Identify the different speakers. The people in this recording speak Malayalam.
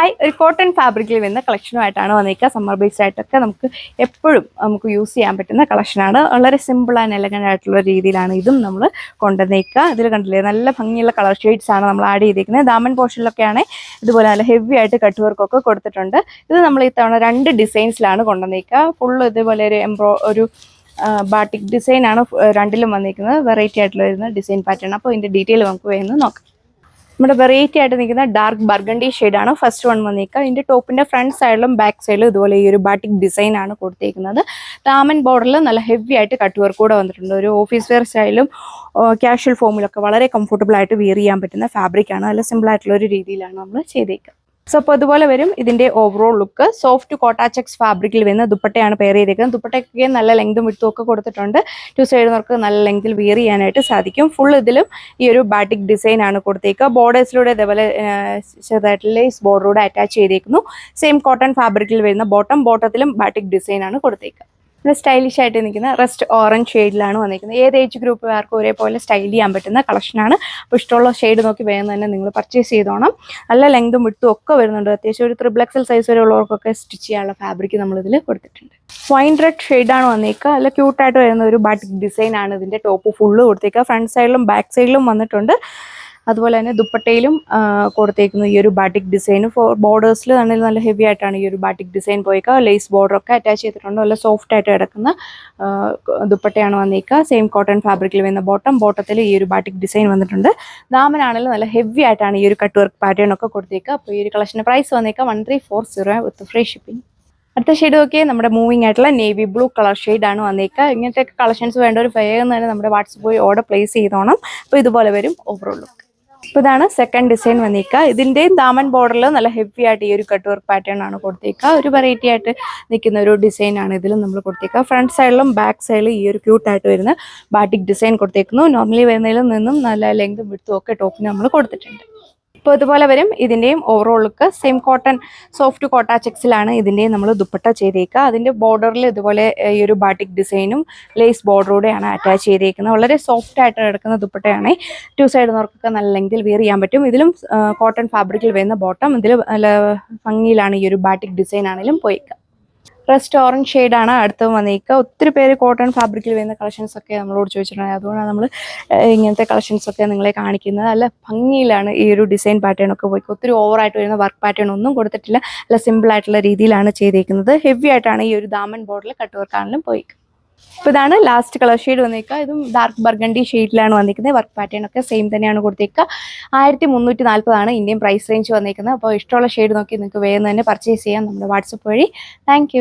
Speaker 1: ഹായ്, ഒരു കോട്ടൺ ഫാബ്രിക്കിൽ വരുന്ന കളക്ഷനുമായിട്ടാണ് വന്നിരിക്കുക. സമ്മർ ബേസ്ഡ് ആയിട്ടൊക്കെ നമുക്ക് യൂസ് ചെയ്യാൻ പറ്റുന്ന കളക്ഷനാണ്. വളരെ സിമ്പിൾ ആൻഡ് എലഗൻ്റ് ആയിട്ടുള്ള രീതിയിലാണ് ഇതും നമ്മൾ കൊണ്ടുവന്നിരിക്കുക. ഇതിൽ കണ്ടില്ലേ, നല്ല ഭംഗിയുള്ള കളർ ഷെയ്ഡ്സ് ആണ് നമ്മൾ ആഡ് ചെയ്തിരിക്കുന്നത്. ദാമൻ പോർഷനിലൊക്കെയാണ് ഇതുപോലെ നല്ല ഹെവി ആയിട്ട് കട്ട് വർക്കൊക്കെ കൊടുത്തിട്ടുണ്ട്. ഇത് നമ്മൾ ഇത്തവണ 2 ഡിസൈൻസിലാണ് കൊണ്ടുവന്നിരിക്കുക. ഫുള്ള് ഇതുപോലെ ഒരു ബാട്ടിക് ഡിസൈൻ ആണ് രണ്ടിലും വന്നിരിക്കുന്നത്. വെറൈറ്റി ആയിട്ടുള്ള വരുന്ന ഡിസൈൻ പാറ്റേൺ. അപ്പോൾ ഇതിൻ്റെ ഡീറ്റെയിൽ നമുക്ക് വേണമെന്ന് നോക്കാം. നമ്മുടെ വെറൈറ്റി ആയിട്ട് നിൽക്കുന്ന ഡാർക്ക് ബർഗണ്ടി ഷെയ്ഡാണ് ഫസ്റ്റ് വൺ വന്നിരിക്കുക. ഇതിൻ്റെ ടോപ്പിൻ്റെ ഫ്രണ്ട് സൈഡിലും ബാക്ക് സൈഡിലും ഇതുപോലെ ഈ ഒരു ബാട്ടിക് ഡിസൈൻ ആണ് കൊടുത്തിരിക്കുന്നത്. ദാമൻ ബോർഡറിൽ നല്ല ഹെവി ആയിട്ട് കട്ട് വർക്ക് കൂടെ വന്നിട്ടുണ്ട്. ഒരു ഓഫീസ് വെയർ സ്റ്റൈലും കാഷ്വൽ ഫോമിലൊക്കെ വളരെ കംഫർട്ടബിൾ ആയിട്ട് വിയർ ചെയ്യാൻ പറ്റുന്ന ഫാബ്രിക്കാണ്. നല്ല സിമ്പിൾ ആയിട്ടുള്ള ഒരു രീതിയിലാണ് നമ്മൾ ചെയ്തേക്കുക. സോ അപ്പോൾ അതുപോലെ വരും ഇതിൻ്റെ overall look. Soft Kota checks ഫാബ്രിക്കിൽ വരുന്ന ദുപ്പട്ടയാണ് പെയർ ചെയ്തേക്കുന്നത്. ദുപ്പട്ടയ്ക്ക് നല്ല ലെങ്തും വിട്ടും ഒക്കെ കൊടുത്തിട്ടുണ്ട്. 2 സൈഡിനവർക്ക് നല്ല ലെങ്തിൽ വിയർ ചെയ്യാനായിട്ട് സാധിക്കും. ഫുൾ ഇതിലും ഈ ഒരു ബാട്ടിക് ഡിസൈൻ ആണ് കൊടുത്തേക്കുക. ബോർഡേഴ്സിലൂടെ ഇതേപോലെ ചെറുതായിട്ട് ലേസ് ബോർഡറൂടെ അറ്റാച്ച് ചെയ്തേക്കുന്നു. സെയിം കോട്ടൺ ഫാബ്രിക്കിൽ വരുന്ന ബോട്ടത്തിലും ബാട്ടിക് ഡിസൈൻ ആണ് കൊടുത്തേക്കുക. സ്റ്റൈലിഷ് ആയിട്ട് നിൽക്കുന്ന റസ്റ്റ് ഓറഞ്ച് ഷെയ്ഡിലാണ് വന്നിരിക്കുന്നത്. ഏത് ഏജ് ഗ്രൂപ്പുകാർക്കും ഒരേപോലെ സ്റ്റൈൽ ചെയ്യാൻ പറ്റുന്ന കളക്ഷനാണ്. അപ്പോൾ ഇഷ്ടമുള്ള ഷെയ്ഡ് നോക്കി വേഗം തന്നെ നിങ്ങൾ പർച്ചേസ് ചെയ്തോണം. നല്ല ലെങ്തും വിട്ടും ഒക്കെ വരുന്നുണ്ട്. അത്യാവശ്യം ഒരു 3XL സൈസ് വരെ ഉള്ളവർക്കൊക്കെ സ്റ്റിച്ച് ചെയ്യാനുള്ള ഫാബ്രിക് നമ്മളിതിൽ കൊടുത്തിട്ടുണ്ട്. വൈൻ റെഡ് ഷെയ്ഡാണ് വന്നിരിക്കുക. നല്ല ക്യൂട്ടായിട്ട് വരുന്ന ഒരു ബാട്ടിക് ഡിസൈൻ ആണ് ഇതിൻ്റെ ടോപ്പ് ഫുള്ള് കൊടുത്തേക്കുക. ഫ്രണ്ട് സൈഡിലും ബാക്ക് സൈഡിലും വന്നിട്ടുണ്ട്. അതുപോലെ തന്നെ ദുപ്പട്ടയിലും കൊടുത്തേക്കുന്നു ഈ ഒരു ബാട്ടിക് ഡിസൈൻ. ബോർഡേഴ്സിൽ നല്ല ഹെവി ആയിട്ടാണ് ഈ ഒരു ബാട്ടിക് ഡിസൈൻ പോയേക്കുക. ലേസ് ബോർഡറൊക്കെ അറ്റാച്ച് ചെയ്തിട്ടുണ്ട്. നല്ല സോഫ്റ്റ് ആയിട്ട് കിടക്കുന്ന ദുപ്പട്ടയാണ് വന്നിരിക്കുക. സെയിം കോട്ടൺ ഫാബ്രിക്കിൽ വരുന്ന ബോട്ടത്തിൽ ഈ ഒരു ബാട്ടിക് ഡിസൈൻ വന്നിട്ടുണ്ട്. ദാമനാണെങ്കിലും നല്ല ഹെവി ആയിട്ടാണ് ഈ ഒരു കട്ട് വർക്ക് പാറ്റേൺ ഒക്കെ കൊടുത്തേക്കുക. അപ്പോൾ ഈ ഒരു കളക്ഷൻ്റെ പ്രൈസ് വന്നിരിക്കുക 1340 വിത്ത് ഫ്രീ ഷിപ്പിംഗ്. അടുത്ത ഷെയ്ഡ് നോക്കിയാൽ നമ്മുടെ മൂവിങ് ആയിട്ടുള്ള നേവി ബ്ലൂ കളർ ഷെയ്ഡാണ് വന്നിരിക്കുക. ഇങ്ങനത്തെ കളക്ഷൻസ് വേണ്ട ഒരു വേഗം തന്നെ നമ്മുടെ വാട്സപ്പ് പോയി ഓർഡർ പ്ലേസ് ചെയ്തോണം. അപ്പോൾ ഇതുപോലെ വരും ഓവറോൾ ലുക്ക്. അപ്പോൾ ഇതാണ് സെക്കൻഡ് ഡിസൈൻ വന്നിരിക്കുക. ഇതിൻ്റെയും ദാമൻ ബോർഡറിൽ നല്ല ഹെവി ആയിട്ട് ഈ ഒരു കട്ട് വർക്ക് പാറ്റേൺ ആണ് കൊടുത്തേക്കുക. ഒരു വെറൈറ്റി ആയിട്ട് നിൽക്കുന്ന ഒരു ഡിസൈൻ ആണ് ഇതിലും നമ്മൾ കൊടുത്തേക്കുക. ഫ്രണ്ട് സൈഡിലും ബാക്ക് സൈഡിലും ഈ ഒരു ക്യൂട്ടായിട്ട് വരുന്ന ബാട്ടിക് ഡിസൈൻ കൊടുത്തേക്കുന്നു. നോർമലി വരുന്നതിൽ നിന്നും നല്ല ലെങ്തും വിട്ടും ഒക്കെ ടോപ്പിന് നമ്മൾ കൊടുത്തിട്ടുണ്ട്. അപ്പോൾ ഇതുപോലെ വരും ഇതിൻ്റെയും overall look. Same cotton soft Kota ചെക്സിലാണ് ഇതിൻ്റെയും നമ്മൾ ദുപ്പട്ട ചെയ്തേക്കുക. അതിൻ്റെ ബോർഡറിൽ ഇതുപോലെ ഈ ഒരു ബാട്ടിക് ഡിസൈനും ലേസ് ബോർഡറൂടെയാണ് അറ്റാച്ച് ചെയ്തേക്കുന്നത്. വളരെ സോഫ്റ്റ് ആയിട്ട് കിടക്കുന്ന ദുപ്പട്ടയാണ്. 2 സൈഡിനവർക്കൊക്കെ നല്ല ലെങ്തിൽ വിയർ ചെയ്യാൻ പറ്റും. ഇതിലും കോട്ടൺ ഫാബ്രിക്കിൽ വരുന്ന ബോട്ടം. ഇതിൽ നല്ല ഭംഗിയിലാണ് ഈ ഒരു ബാട്ടിക് ഡിസൈൻ ആണെങ്കിലും പോയിക്കുക. റസ്റ്റ് ഓറഞ്ച് ഷെയ്ഡാണ് അടുത്ത് വന്നിരിക്കുക. ഒത്തിരി പേര് കോട്ടൺ ഫാബ്രിക്കിൽ വരുന്ന കളക്ഷൻസ് ഒക്കെ നമ്മളോട് ചോദിച്ചിട്ടുണ്ട്. അതുകൊണ്ടാണ് നമ്മൾ ഇങ്ങനത്തെ കളക്ഷൻസ് ഒക്കെ നിങ്ങളെ കാണിക്കുന്നത്. നല്ല ഭംഗിയിലാണ് ഈ ഒരു ഡിസൈൻ പാറ്റേൺ ഒക്കെ പോയി. ഒത്തിരി ഓവറായിട്ട് വരുന്ന വർക്ക് പാറ്റേൺ ഒന്നും കൊടുത്തിട്ടില്ല. നല്ല സിമ്പിൾ ആയിട്ടുള്ള രീതിയിലാണ് ചെയ്തേക്കുന്നത്. ഹെവി ആയിട്ടാണ് ഈ ഒരു ദാമൻ ബോർഡിൽ കട്ട് വർക്കാണെങ്കിലും പോയി. അപ്പോൾ ഇതാണ് ലാസ്റ്റ് കളർ ഷെയ്ഡ് വന്നിരിക്കുക. ഇതും ഡാർക്ക് ബർഗണ്ടി ഷെയ്ഡിലാണ് വന്നിരിക്കുന്നത്. വർക്ക് പാറ്റേൺ ഒക്കെ സെയിം തന്നെയാണ് കൊടുത്തേക്കുക. 1340 ഇന്ത്യൻ പ്രൈസ് റേഞ്ച് വന്നിരിക്കുന്നത്. അപ്പോൾ ഇഷ്ടമുള്ള ഷെയ്ഡ് നോക്കി നിങ്ങൾക്ക് വേഗം തന്നെ പർച്ചേസ് ചെയ്യാം നമ്മുടെ വാട്സപ്പ് വഴി. താങ്ക്